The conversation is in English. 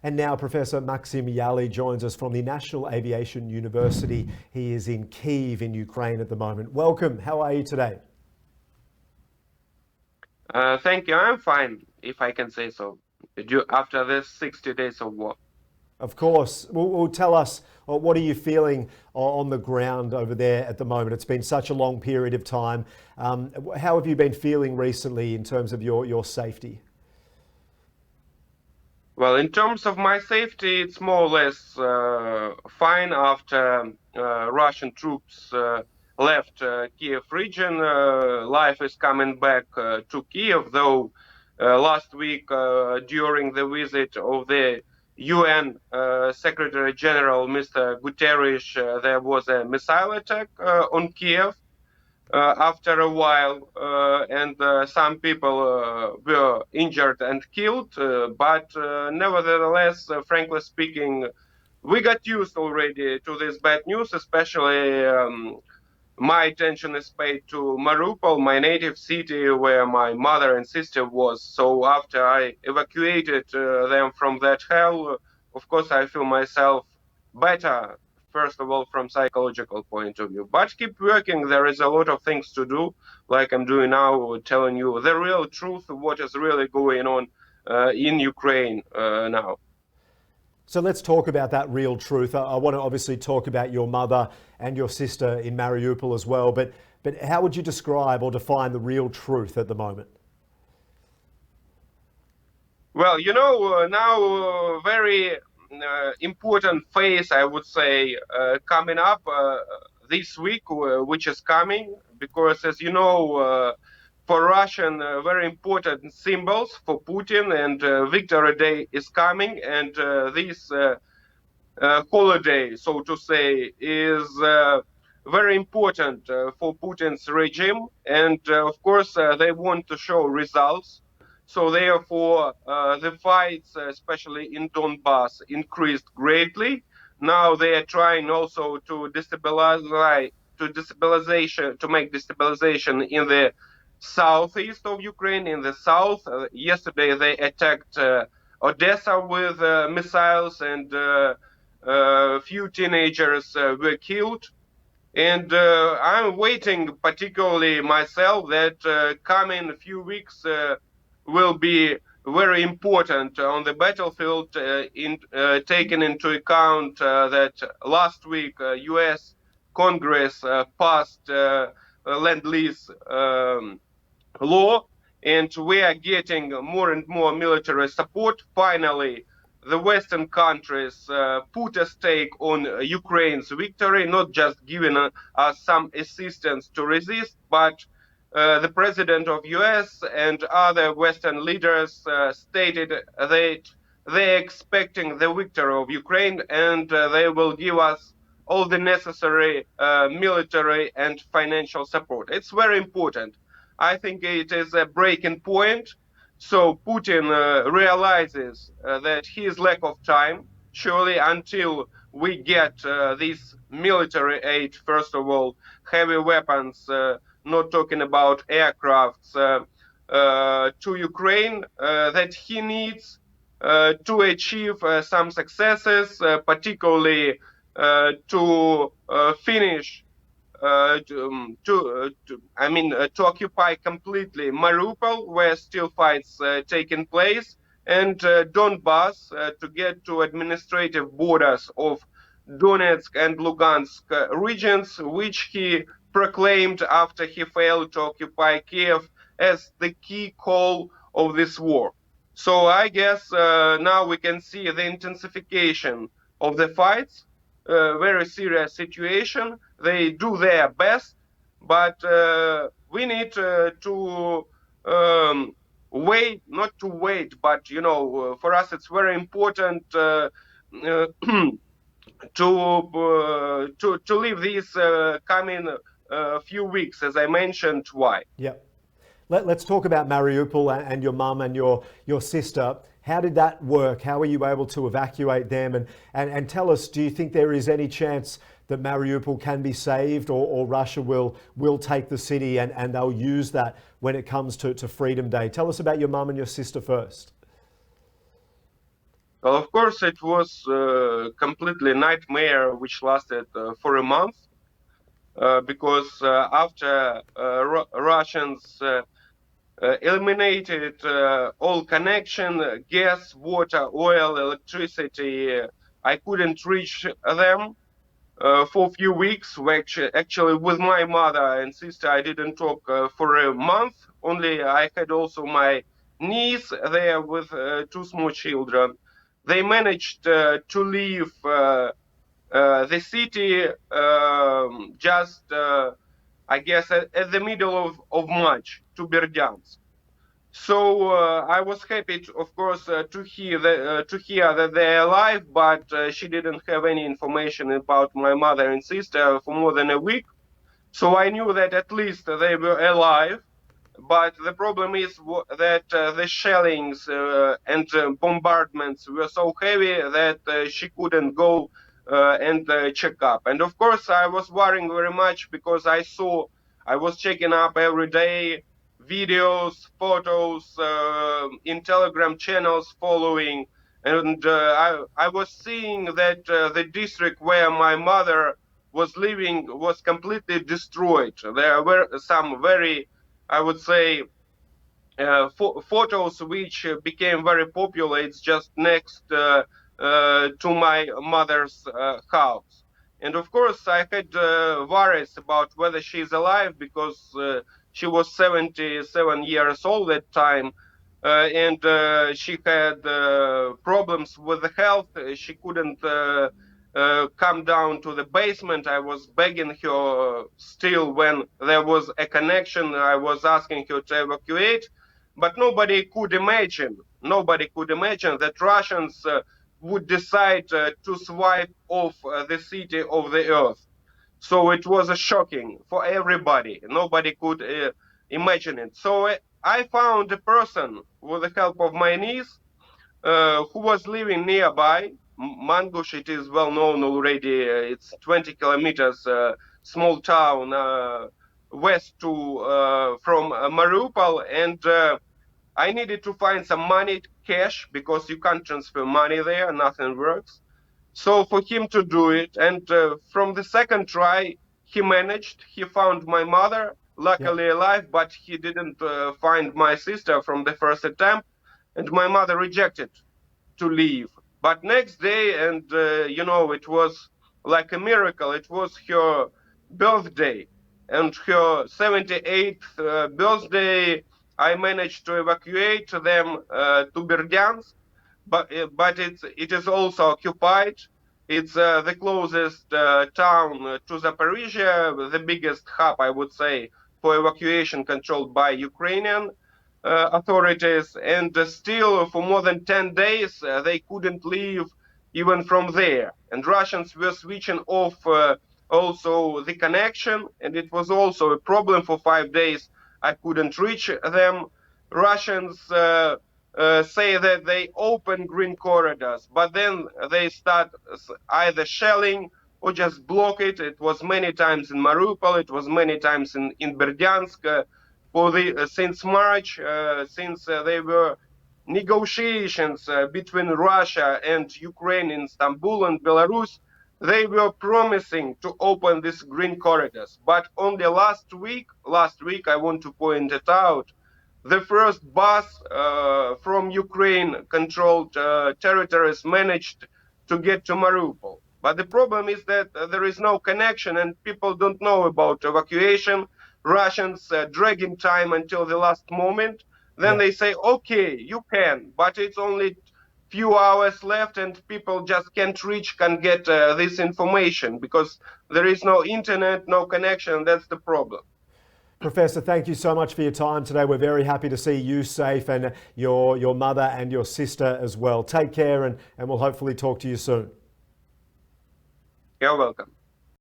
And now Professor Maxim joins us from the National Aviation University. He is in Kyiv in Ukraine at the moment. Welcome. How are you today? Thank you. I'm fine, if I can say so, after this 60 days of war. Of course. Well, tell us, what are you feeling on the ground over there at the moment? It's been such a long period of time. How have you been feeling recently in terms of your safety? Well, in terms of my safety, it's more or less fine after Russian troops left Kiev region. Life is coming back to Kiev, though last week during the visit of the UN Secretary General, Mr. Guterres, there was a missile attack on Kiev. After a while, and some people were injured and killed, but nevertheless, frankly speaking, we got used already to this bad news, especially my attention is paid to Mariupol, my native city where my mother and sister was. So after I evacuated them from that hell, of course, I feel myself better, first of all, from psychological point of view. But keep working. There is a lot of things to do, like I'm doing now, telling you the real truth of what is really going on in Ukraine now. So let's talk about that real truth. I want to obviously talk about your mother and your sister in Mariupol as well, but how would you describe or define the real truth at the moment? Well, now very important phase, I would say, coming up this week, which is coming, because as you know, for Russian, very important symbols for Putin, and Victory Day is coming, and this holiday, so to say, is very important for Putin's regime, and of course they want to show results. So therefore, the fights, especially in Donbass, increased greatly. Now they are trying also to make destabilization in the southeast of Ukraine, in the south. Yesterday they attacked Odessa with missiles, and a few teenagers were killed. And I'm waiting, particularly myself, that coming few weeks will be very important on the battlefield, taking into account that last week U.S. Congress passed Lend-Lease law, and we are getting more and more military support. Finally, the Western countries put a stake on Ukraine's victory, not just giving us some assistance to resist, but the president of US and other Western leaders stated that they're expecting the victory of Ukraine, and they will give us all the necessary military and financial support. It's very important. I think it is a breaking point. So Putin realizes that his lack of time, surely until we get this military aid, first of all, heavy weapons, not talking about aircrafts, to Ukraine, that he needs to achieve some successes, particularly to finish to occupy completely Mariupol, where still fights taking place, and Donbass, to get to administrative borders of Donetsk and Lugansk regions, which he proclaimed after he failed to occupy Kiev as the key call of this war. So I guess now we can see the intensification of the fights, very serious situation. They do their best, but we need to wait, not to wait, but for us it's very important to leave these coming few weeks, as I mentioned. Why? Yeah. Let's talk about Mariupol and your mum and your sister. How did that work? How were you able to evacuate them? And tell us, do you think there is any chance that Mariupol can be saved, or Russia will take the city and they'll use that when it comes to Freedom Day? Tell us about your mum and your sister first. Well, of course, it was completely nightmare, which lasted for a month, because after Russians eliminated all connection, gas, water, oil, electricity, I couldn't reach them for a few weeks. Which actually, with my mother and sister, I didn't talk for a month. Only I had also my niece there with two small children. They managed to leave the city just, I guess, at the middle of March to Berdyansk. So I was happy, of course, to hear that they're alive, but she didn't have any information about my mother and sister for more than a week. So I knew that at least they were alive. But the problem is that the shellings and bombardments were so heavy that she couldn't go and check up. And of course, I was worrying very much because I was checking up every day videos, photos in Telegram channels following. And I was seeing that the district where my mother was living was completely destroyed. There were some very, I would say, photos which became very popular. It's just next to my mother's house. And of course, I had worries about whether she's alive because she was 77 years old at the time. And she had problems with the health. She couldn't come down to the basement. I was begging her still when there was a connection. I was asking her to evacuate, but nobody could imagine that Russians would decide to swipe off the city of the earth. So it was shocking for everybody. Nobody could imagine it. So I found a person with the help of my niece who was living nearby. Mangush, it is well known already. It's 20 kilometers, small town west from Mariupol, and I needed to find some money, cash, because you can't transfer money there, nothing works. So for him to do it, and from the second try, he managed. He found my mother, Yeah. luckily alive, but he didn't find my sister from the first attempt, and my mother rejected to leave. But next day, and it was like a miracle. It was her birthday, and her 78th birthday. I managed to evacuate them to Berdyansk, but it is also occupied. It's the closest town to Zaporizhia, the biggest hub, I would say, for evacuation controlled by Ukrainian authorities. And still, for more than 10 days, they couldn't leave even from there. And Russians were switching off also the connection, and it was also a problem for 5 days. I couldn't reach them. Russians say that they open green corridors, but then they start either shelling or just block it. It was many times in Mariupol. It was many times in Berdyansk. Since March, since there were negotiations between Russia and Ukraine in Istanbul and Belarus, they were promising to open these green corridors. But only last week, I want to point it out, the first bus from Ukraine-controlled territories managed to get to Mariupol. But the problem is that there is no connection and people don't know about evacuation. Russians dragging time until the last moment. Then Yeah. they say, okay, you can, but it's only few hours left and people just can't get this information because there is no internet, no connection. That's the problem. Professor, thank you so much for your time today. We're very happy to see you safe and your mother and your sister as well. Take care and we'll hopefully talk to you soon. You're welcome.